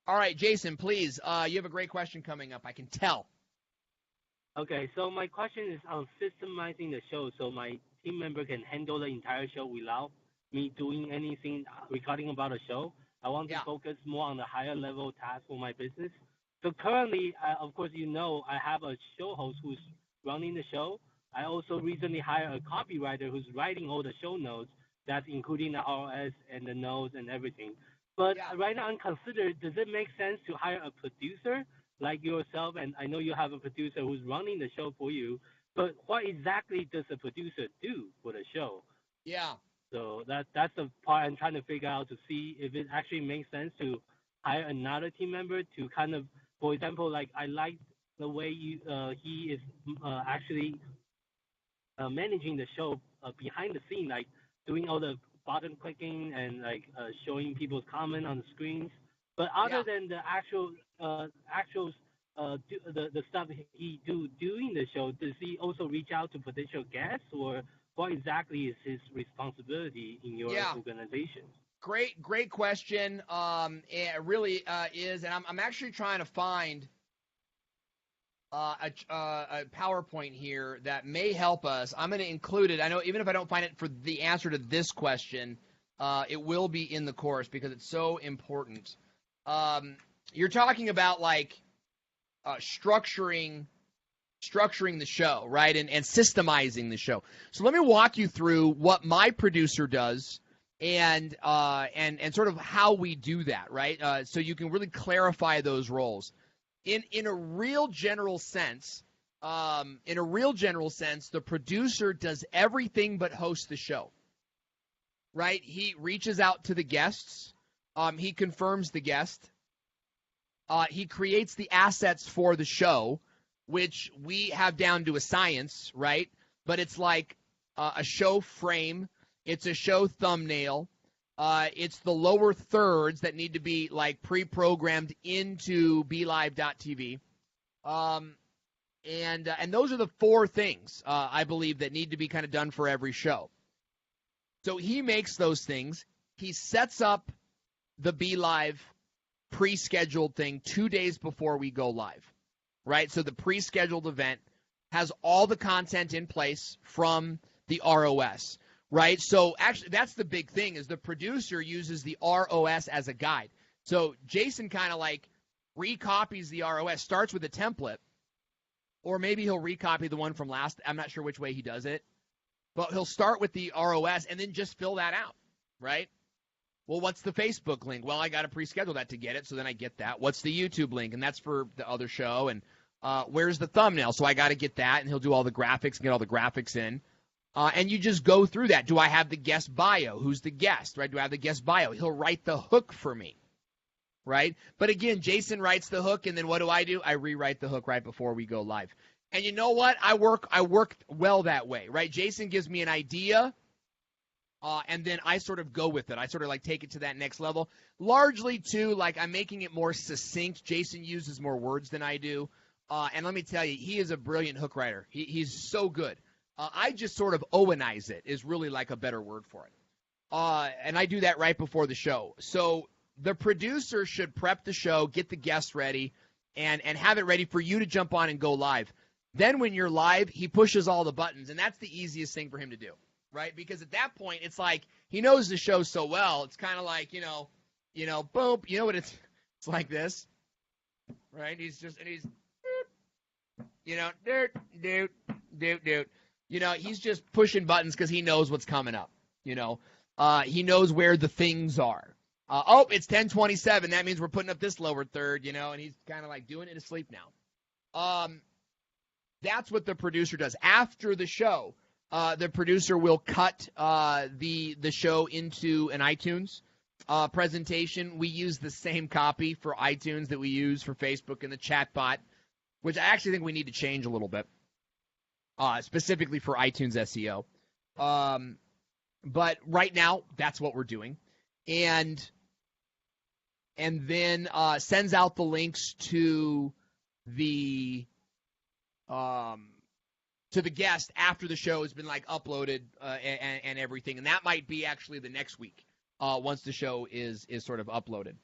All right, Jason, please. You have a great question coming up. I can tell. Okay, so my question is on systemizing the show so my team member can handle the entire show without me doing anything regarding about the show. I want to Yeah. focus more on the higher level tasks for my business. So currently, of course, I have a show host who's running the show. I also recently hired a copywriter who's writing all the show notes, that's including the ROS and the notes and everything. But Yeah. right now, I'm considering, does it make sense to hire a producer like yourself? And I know you have a producer who's running the show for you. But what exactly does a producer do for the show? Yeah. So that's the part I'm trying to figure out to see if it actually makes sense to hire another team member to kind of, for example, like I like the way he is actually managing the show behind the scene, like doing all the button clicking and like showing people's comment on the screens. But other Yeah. than the the stuff he doing the show, does he also reach out to potential guests, or what exactly is his responsibility in your Yeah. organization? Great question. It really is, and I'm actually trying to find a PowerPoint here that may help us. I'm going to include it. I know even if I don't find it for the answer to this question, it will be in the course because it's so important. You're talking about like structuring the show, right, and systemizing the show. So let me walk you through what my producer does and sort of how we do that, right? So you can really clarify those roles. In a real general sense, the producer does everything but host the show, right? He reaches out to the guests. He confirms the guest. He creates the assets for the show, which we have down to a science, right? But it's like a show frame. It's a show thumbnail. It's the lower thirds that need to be like pre-programmed into BeLive.tv. And those are the four things, I believe, that need to be kind of done for every show. So he makes those things. He sets up the BeLive pre-scheduled thing 2 days before we go live, right? So the pre-scheduled event has all the content in place from the ROS. Right, so actually that's the big thing is the producer uses the ROS as a guide. So Jason kind of like recopies the ROS, starts with a template, or maybe he'll recopy the one from last. I'm not sure which way he does it, but he'll start with the ROS and then just fill that out, right? Well, what's the Facebook link? Well, I got to pre-schedule that to get it, so then I get that. What's the YouTube link? And that's for the other show. And where's the thumbnail? So I got to get that, and he'll do all the graphics and get all the graphics in. And you just go through that. Do I have the guest bio? Who's the guest, right? Do I have the guest bio? He'll write the hook for me, right? But again, Jason writes the hook, and then what do? I rewrite the hook right before we go live. And you know what? I work well that way, right? Jason gives me an idea, and then I sort of go with it. I sort of like take it to that next level. Largely, too, like I'm making it more succinct. Jason uses more words than I do. And let me tell you, he is a brilliant hook writer. He's so good. I just sort of Owenize it is really like a better word for it. And I do that right before the show. So the producer should prep the show, get the guests ready, and have it ready for you to jump on and go live. Then when you're live, he pushes all the buttons, and that's the easiest thing for him to do, right? Because at that point, it's like he knows the show so well. It's kind of like, boom. You know what it's like this, right? He's he's just pushing buttons because he knows what's coming up. He knows where the things are. It's 10:27. That means we're putting up this lower third, and he's kind of like doing it in his sleep now. That's what the producer does. After the show, the producer will cut the show into an iTunes presentation. We use the same copy for iTunes that we use for Facebook and the chatbot, which I actually think we need to change a little bit. Specifically for iTunes SEO. But right now, that's what we're doing. And then sends out the links to the guest after the show has been like uploaded and everything. And that might be actually the next week once the show is sort of uploaded.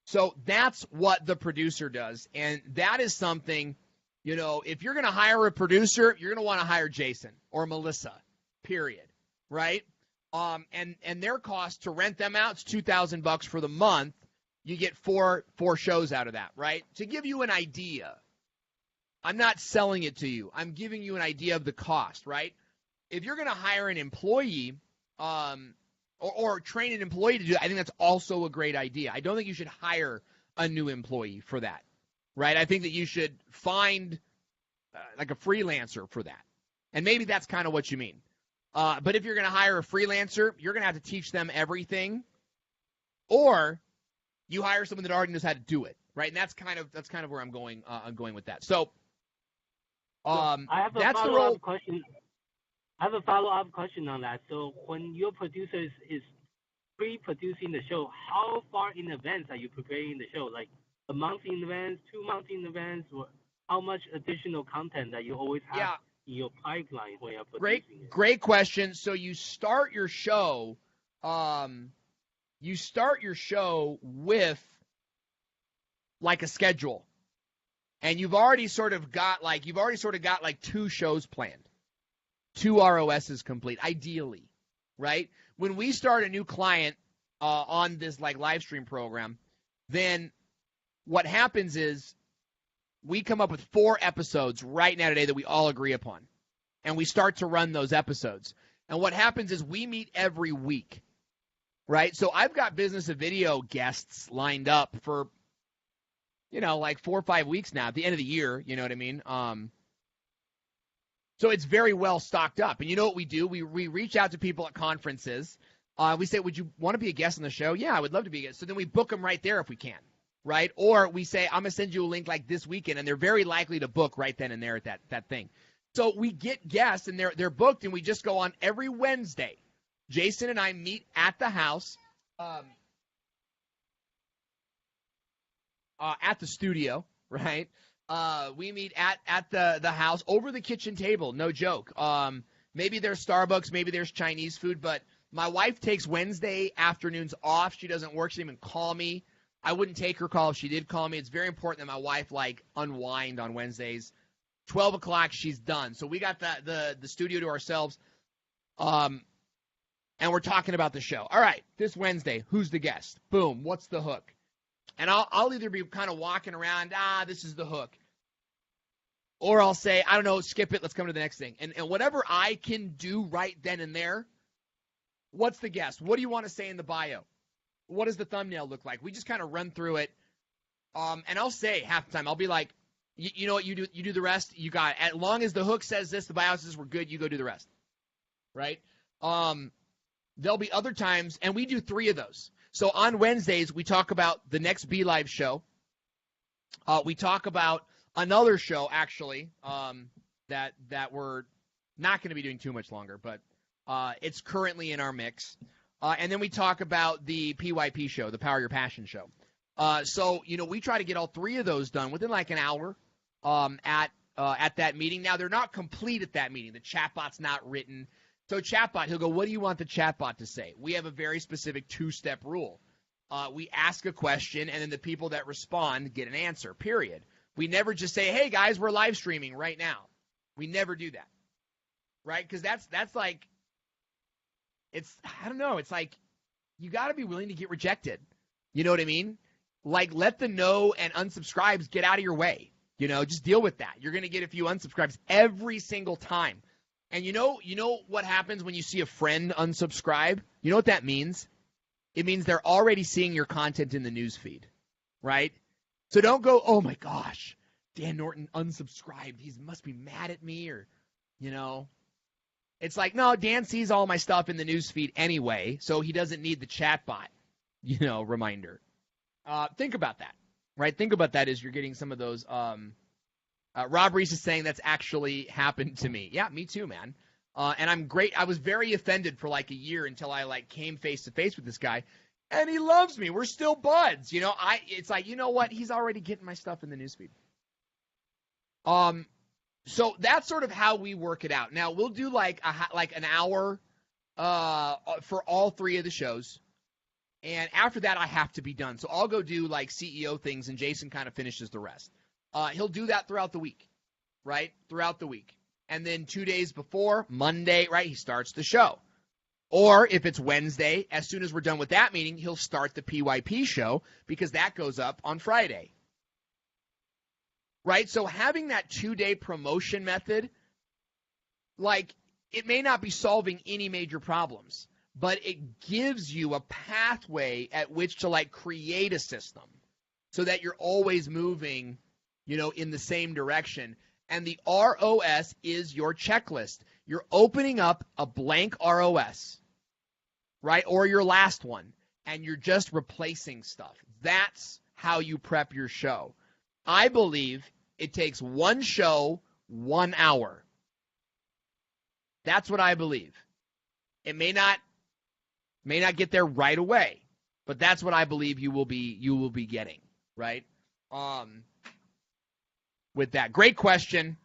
So that's what the producer does. And that is something, if you're going to hire a producer, you're going to want to hire Jason or Melissa, period. Right? And their cost to rent them out is $2,000 for the month. You get four shows out of that, right? To give you an idea, I'm not selling it to you. I'm giving you an idea of the cost, right? If you're going to hire an employee or train an employee to do that, I think that's also a great idea. I don't think you should hire a new employee for that, right? I think that you should find like a freelancer for that. And maybe that's kind of what you mean. But if you're going to hire a freelancer, you're going to have to teach them everything, or you hire someone that already knows how to do it, right? And that's kind of where I'm going with that. So, that's the role. I have a follow-up question on that. So when your producer is pre-producing the show, how far in advance are you preparing the show? Like a month in advance, 2 months in advance, or how much additional content that you always have in your pipeline when you're producing it? Great question. So you start your show with like a schedule. And you've already sort of got like 2 shows planned. 2 ROSs complete, ideally, right? When we start a new client on this like live stream program, then what happens is we come up with 4 episodes right now today that we all agree upon, and we start to run those episodes. And what happens is we meet every week, right? So I've got business of video guests lined up for, like 4 or 5 weeks now at the end of the year, you know what I mean? So it's very well stocked up. And you know what we do? We reach out to people at conferences. We say, would you want to be a guest on the show? Yeah, I would love to be a guest. So then we book them right there if we can, right? Or we say, I'm going to send you a link like this weekend, and they're very likely to book right then and there at that thing. So we get guests, and they're booked, and we just go on every Wednesday. Jason and I meet at the house, at the studio, right? We meet at the house over the kitchen table. No joke. Maybe there's Starbucks, maybe there's Chinese food, but my wife takes Wednesday afternoons off. She doesn't work. She didn't even call me. I wouldn't take her call if she did call me. It's very important that my wife unwind on Wednesdays. 12 o'clock, she's done. So we got the studio to ourselves. And we're talking about the show. All right, this Wednesday, who's the guest? Boom, what's the hook? And I'll either be kind of walking around, this is the hook. Or I'll say, I don't know, skip it, let's come to the next thing. And whatever I can do right then and there, what's the guest? What do you want to say in the bio? What does the thumbnail look like? We just kind of run through it. And I'll say half the time, I'll be like, you know what, you do the rest, you got it. As long as the hook says this, the bio says we're good, you go do the rest. Right? There'll be other times, and we do 3 of those. So on Wednesdays, we talk about the next Be Live show. We talk about another show, actually, that we're not going to be doing too much longer, but it's currently in our mix. And then we talk about the PYP show, the Power Your Passion show. So, we try to get all 3 of those done within like an hour at that meeting. Now, they're not complete at that meeting. The chatbot's not written. So chatbot, he'll go, what do you want the chatbot to say? We have a very specific 2-step rule. We ask a question, and then the people that respond get an answer, period. We never just say, hey, guys, we're live streaming right now. We never do that, right? Because that's like, I don't know, it's like you got to be willing to get rejected. You know what I mean? Like, let the no and unsubscribes get out of your way. Just deal with that. You're going to get a few unsubscribes every single time. And you know what happens when you see a friend unsubscribe? You know what that means? It means they're already seeing your content in the news feed, right? So don't go, oh my gosh, Dan Norton unsubscribed. He must be mad at me, or, It's like, no, Dan sees all my stuff in the news feed anyway, so he doesn't need the chatbot, reminder. Think about that, right? Think about that as you're getting some of those. Rob Reese is saying that's actually happened to me. Yeah, me too, man. And I'm great. I was very offended for like a year until I came face to face with this guy, and he loves me. We're still buds. It's like, you know what? He's already getting my stuff in the newsfeed. So that's sort of how we work it out. Now we'll do like an hour for all 3 of the shows, And after that, I have to be done. So I'll go do like CEO things, and Jason kind of finishes the rest. He'll do that throughout the week, right? Throughout the week. And then 2 days before, Monday, right, he starts the show. Or if it's Wednesday, as soon as we're done with that meeting, he'll start the PYP show because that goes up on Friday. Right? So having that 2-day promotion method, like, it may not be solving any major problems, but it gives you a pathway at which to, like, create a system so that you're always moving, in the same direction. And the ROS is your checklist. You're opening up a blank ROS, right, or your last one, and you're just replacing stuff. That's how you prep your show. I believe it takes one show, 1 hour. That's what I believe. It may not get there right away, but that's what I believe you will be getting, right? With that. Great question.